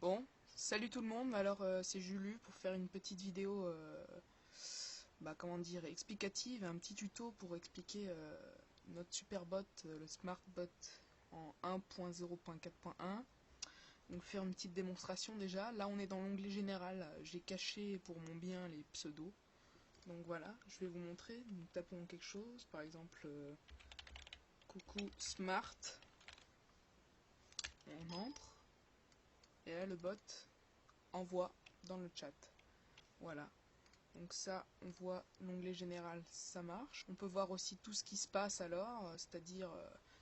Bon, salut tout le monde, alors c'est Julu pour faire une petite vidéo, comment dire, explicative, un petit tuto pour expliquer notre super bot, le Smart Bot en 1.0.4.1. Donc faire une petite démonstration déjà. Là on est dans l'onglet général, j'ai caché pour mon bien les pseudos. Donc voilà, je vais vous montrer. Nous tapons quelque chose, par exemple coucou Smart, on entre, et là le bot envoie dans le chat. Voilà. Donc ça, on voit l'onglet général, ça marche. On peut voir aussi tout ce qui se passe alors, c'est-à-dire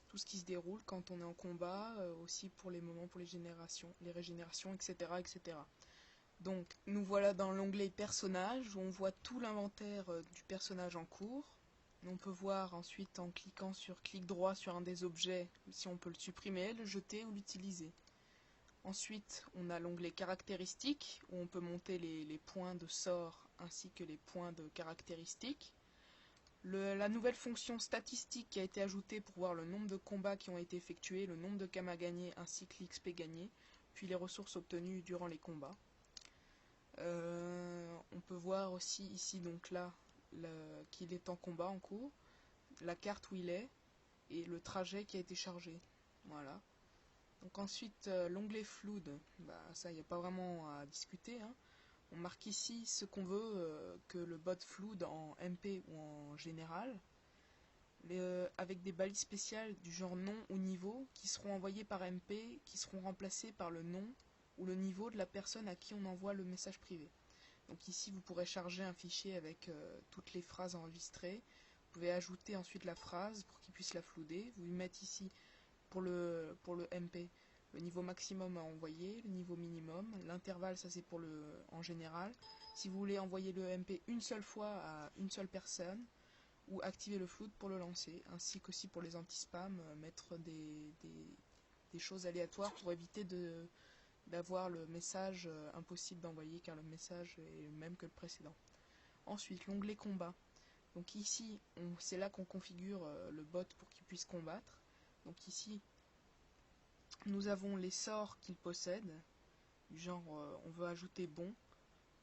tout ce qui se déroule quand on est en combat, aussi pour les moments, pour les régénérations, etc., etc. Donc nous voilà dans l'onglet personnage, où on voit tout l'inventaire du personnage en cours. On peut voir ensuite en cliquant sur clic droit sur un des objets, si on peut le supprimer, le jeter ou l'utiliser. Ensuite, on a l'onglet caractéristiques, où on peut monter les points de sort ainsi que les points de caractéristiques. La nouvelle fonction statistique qui a été ajoutée pour voir le nombre de combats qui ont été effectués, le nombre de kamas gagnés ainsi que l'XP gagné, puis les ressources obtenues durant les combats. On peut voir aussi ici, donc là, qu'il est en combat en cours, la carte où il est et le trajet qui a été chargé. Voilà. Donc ensuite, l'onglet Flood, ça, il n'y a pas vraiment à discuter, hein. On marque ici ce qu'on veut que le bot flood en MP ou en général, avec des balises spéciales du genre nom ou niveau qui seront envoyées par MP, qui seront remplacées par le nom ou le niveau de la personne à qui on envoie le message privé. Donc ici, vous pourrez charger un fichier avec toutes les phrases enregistrées. Vous pouvez ajouter ensuite la phrase pour qu'il puisse la flouder. Vous lui mettez ici pour le MP le niveau maximum à envoyer, le niveau minimum, l'intervalle ça c'est pour le en général. Si vous voulez envoyer le MP une seule fois à une seule personne, ou activer le flood pour le lancer, ainsi qu'aussi pour les anti-spam, mettre des choses aléatoires pour éviter d'avoir le message impossible d'envoyer car le message est le même que le précédent. Ensuite, l'onglet combat. Donc ici, c'est là qu'on configure le bot pour qu'il puisse combattre. Donc ici, nous avons les sorts qu'il possède, du genre on veut ajouter bon,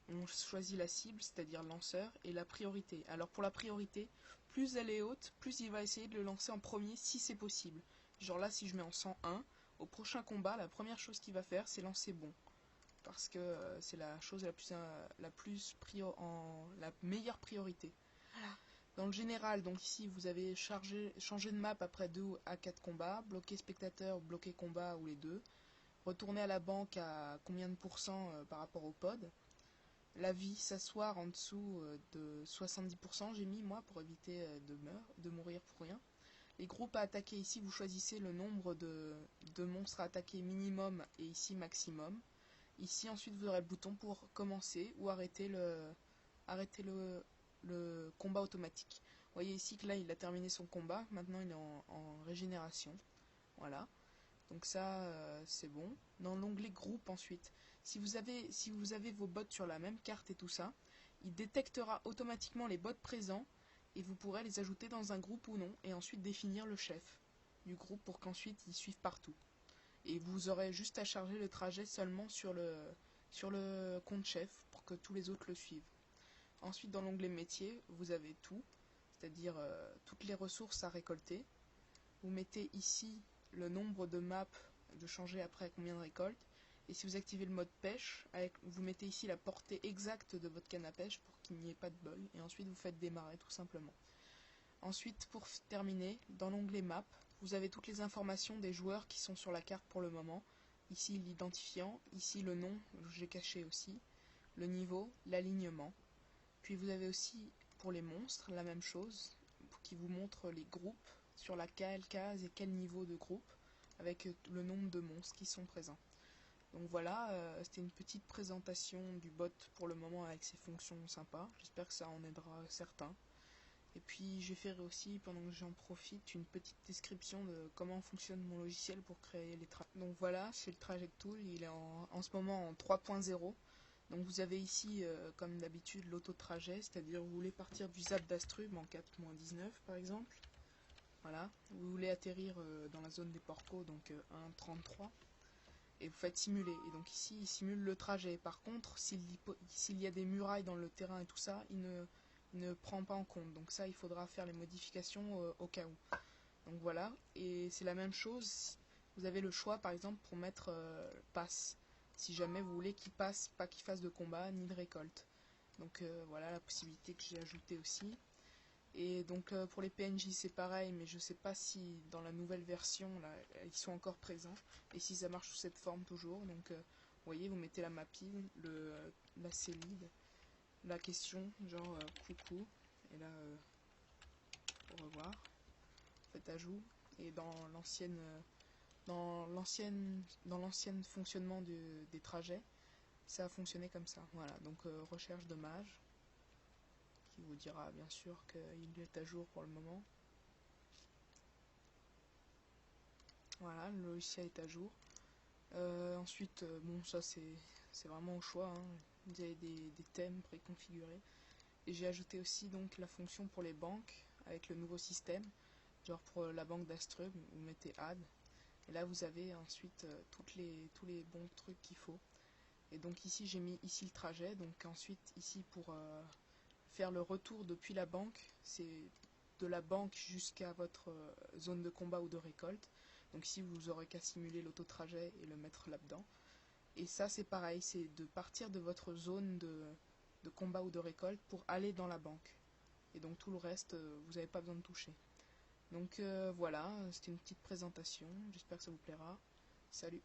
on choisit la cible, c'est-à-dire lanceur, et la priorité. Alors pour la priorité, plus elle est haute, plus il va essayer de le lancer en premier si c'est possible. Genre là, si je mets en 101, au prochain combat, la première chose qu'il va faire, c'est lancer bon. Parce que c'est la chose la meilleure priorité. Dans le général, donc ici vous avez changé de map après 2 à 4 combats, bloquer spectateur, bloquer combat ou les deux, retourner à la banque à combien de pourcents par rapport au pod, la vie s'asseoir en dessous de 70%, j'ai mis moi pour éviter de mourir pour rien. Les groupes à attaquer ici, vous choisissez le nombre de monstres à attaquer minimum et ici maximum. Ici ensuite vous aurez le bouton pour commencer ou arrêter le combat automatique. Vous voyez ici que là il a terminé son combat, maintenant il est en régénération. Voilà. Donc ça, c'est bon. Dans l'onglet groupe ensuite, si vous avez vos bots sur la même carte et tout ça, il détectera automatiquement les bots présents et vous pourrez les ajouter dans un groupe ou non et ensuite définir le chef du groupe pour qu'ensuite ils suivent partout. Et vous aurez juste à charger le trajet seulement sur le compte chef pour que tous les autres le suivent. Ensuite, dans l'onglet métier, vous avez tout, c'est-à-dire toutes les ressources à récolter. Vous mettez ici le nombre de maps de changer après combien de récoltes. Et si vous activez le mode pêche, vous mettez ici la portée exacte de votre canne à pêche pour qu'il n'y ait pas de bug. Et ensuite vous faites démarrer tout simplement. Ensuite, pour terminer, dans l'onglet map, vous avez toutes les informations des joueurs qui sont sur la carte pour le moment. Ici l'identifiant, ici le nom, j'ai caché aussi, le niveau, l'alignement. Puis vous avez aussi pour les monstres la même chose, qui vous montre les groupes sur quelle case et quel niveau de groupe, avec le nombre de monstres qui sont présents. Donc voilà, c'était une petite présentation du bot pour le moment avec ses fonctions sympas. J'espère que ça en aidera certains. Et puis j'ai fait aussi, pendant que j'en profite, une petite description de comment fonctionne mon logiciel pour créer les trajets. Donc voilà, c'est le Traject Tool, il est en ce moment en 3.0. Donc vous avez ici, comme d'habitude, l'auto-trajet, c'est-à-dire vous voulez partir du Zap d'Astrub en 4.19 par exemple. Voilà, vous voulez atterrir dans la zone des Porcos, donc 1.33. et vous faites simuler. Et donc ici, il simule le trajet. Par contre, s'il y a des murailles dans le terrain et tout ça, il ne prend pas en compte. Donc ça, il faudra faire les modifications au cas où. Donc voilà, et c'est la même chose, vous avez le choix par exemple pour mettre passe, si jamais vous voulez qu'il passe, pas qu'il fasse de combat ni de récolte. Donc voilà la possibilité que j'ai ajoutée aussi. Et donc pour les PNJ c'est pareil, mais je sais pas si dans la nouvelle version là, ils sont encore présents, et si ça marche sous cette forme toujours. Donc vous voyez, vous mettez la mapile, la cellide, la question, genre coucou, et là au revoir. Faites ajout, et dans l'ancienne fonctionnement des trajets, ça a fonctionné comme ça. Voilà, donc recherche de mage, qui vous dira bien sûr qu'il est à jour pour le moment. Voilà, le logiciel est à jour. Ensuite, bon, ça c'est vraiment au choix, hein. Vous avez des thèmes préconfigurés. Et j'ai ajouté aussi donc la fonction pour les banques avec le nouveau système. Genre pour la banque d'Astrub, vous mettez add. Et là vous avez ensuite tous les bons trucs qu'il faut. Et donc ici j'ai mis ici le trajet. Donc ensuite ici pour faire le retour depuis la banque, c'est de la banque jusqu'à votre zone de combat ou de récolte. Donc ici vous aurez qu'à simuler l'auto-trajet et le mettre là-dedans. Et ça c'est pareil, c'est de partir de votre zone de combat ou de récolte pour aller dans la banque. Et donc tout le reste, vous n'avez pas besoin de toucher. Donc voilà, c'était une petite présentation, j'espère que ça vous plaira. Salut!